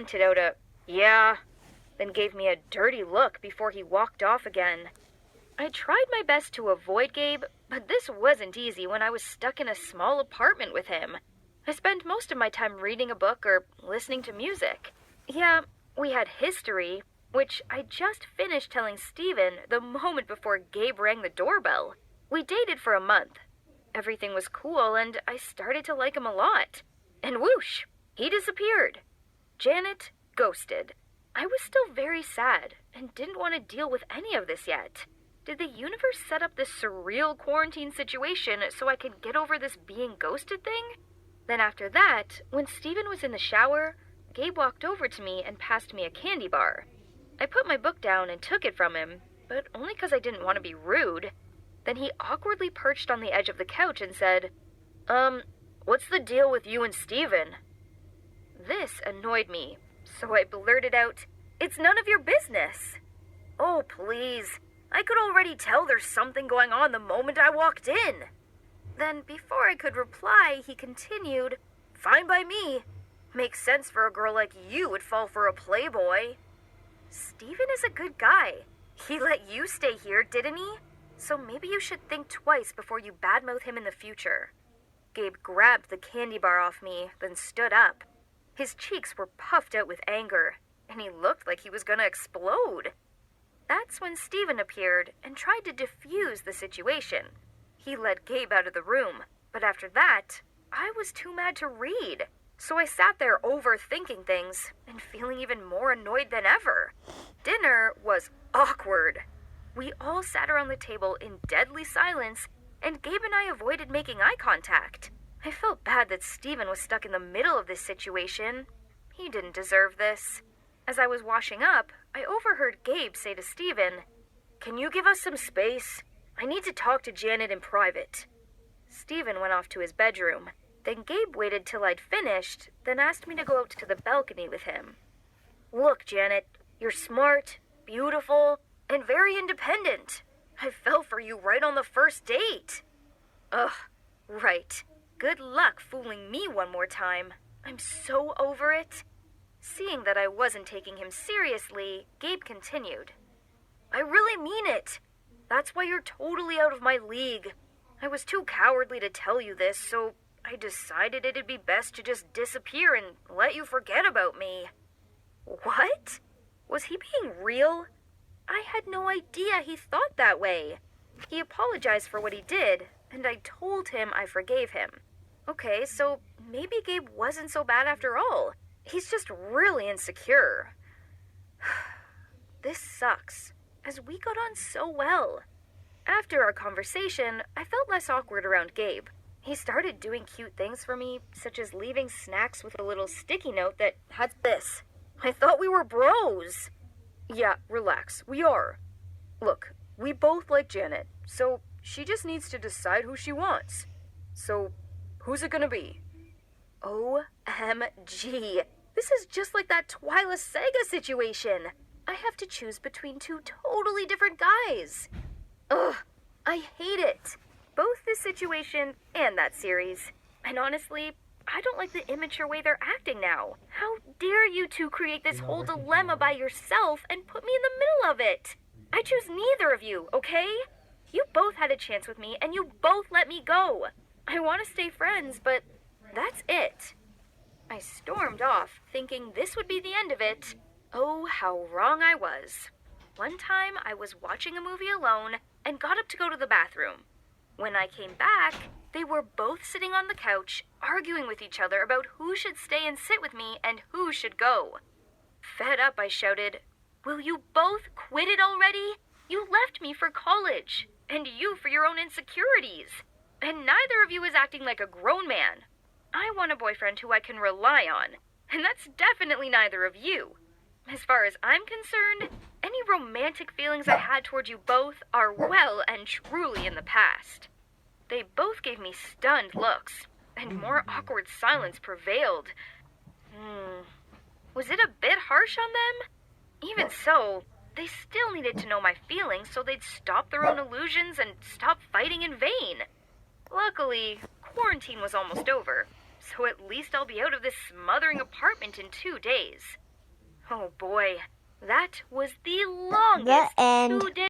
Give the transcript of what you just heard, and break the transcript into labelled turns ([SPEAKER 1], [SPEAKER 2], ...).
[SPEAKER 1] Hinted out a, "Yeah," then gave me a dirty look before he walked off again. I tried my best to avoid Gabe, but this wasn't easy when I was stuck in a small apartment with him. I spent most of my time reading a book or listening to music. Yeah, we had history, which I just finished telling Steven the moment before Gabe rang the doorbell. We dated for a month. Everything was cool, and I started to like him a lot. And whoosh, he disappeared. Janet ghosted. I was still very sad and didn't want to deal with any of this yet. Did the universe set up this surreal quarantine situation so I could get over this being ghosted thing? Then after that, when Steven was in the shower, Gabe walked over to me and passed me a candy bar. I put my book down and took it from him, but only because I didn't want to be rude. Then he awkwardly perched on the edge of the couch and said, what's the deal with you and Steven? This annoyed me, so I blurted out, "It's none of your business." "Oh, please. I could already tell there's something going on the moment I walked in." Then, before I could reply, he continued, "Fine by me. Makes sense for a girl like you would fall for a playboy." Steven is a good guy. He let you stay here, didn't he? So maybe you should think twice before you badmouth him in the future. Gabe grabbed the candy bar off me, then stood up. His cheeks were puffed out with anger, and he looked like he was gonna explode. That's when Steven appeared and tried to defuse the situation. He led Gabe out of the room, but after that, I was too mad to read. So I sat there overthinking things and feeling even more annoyed than ever. Dinner was awkward. We all sat around the table in deadly silence, and Gabe and I avoided making eye contact. I felt bad that Steven was stuck in the middle of this situation. He didn't deserve this. As I was washing up, I overheard Gabe say to Steven, "Can you give us some space? I need to talk to Janet in private." Steven went off to his bedroom. Then Gabe waited till I'd finished, then asked me to go out to the balcony with him. "Look, Janet, you're smart, beautiful, and very independent. I fell for you right on the first date." Ugh, right. Good luck fooling me one more time. I'm so over it. Seeing that I wasn't taking him seriously, Gabe continued. "I really mean it. That's why you're totally out of my league. I was too cowardly to tell you this, so I decided it'd be best to just disappear and let you forget about me." What? Was he being real? I had no idea he thought that way. He apologized for what he did, and I told him I forgave him. Okay, so maybe Gabe wasn't so bad after all. He's just really insecure. This sucks, as we got on so well. After our conversation, I felt less awkward around Gabe. He started doing cute things for me, such as leaving snacks with a little sticky note that had this. I thought we were bros. Yeah, relax, we are. Look, we both like Janet, so she just needs to decide who she wants. So, who's it gonna be? OMG. This is just like that Twyla Sega situation. I have to choose between two totally different guys. Ugh, I hate it. Both this situation and that series. And honestly, I don't like the immature way they're acting now. How dare you two create this whole dilemma by yourself and put me in the middle of it? I choose neither of you, okay? You both had a chance with me, and you both let me go. I want to stay friends, but that's it. I stormed off, thinking this would be the end of it. Oh, how wrong I was. One time, I was watching a movie alone and got up to go to the bathroom. When I came back, they were both sitting on the couch, arguing with each other about who should stay and sit with me and who should go. Fed up, I shouted, "Will you both quit it already? You left me for college, and you for your own insecurities. And neither of you is acting like a grown man. I want a boyfriend who I can rely on, and that's definitely neither of you. As far as I'm concerned, any romantic feelings I had toward you both are well and truly in the past." They both gave me stunned looks, and more awkward silence prevailed. Was it a bit harsh on them? Even so, they still needed to know my feelings so they'd stop their own illusions and stop fighting in vain. Luckily, quarantine was almost over, so at least I'll be out of this smothering apartment in 2 days. Oh boy, that was the longest
[SPEAKER 2] end.
[SPEAKER 1] 2 days.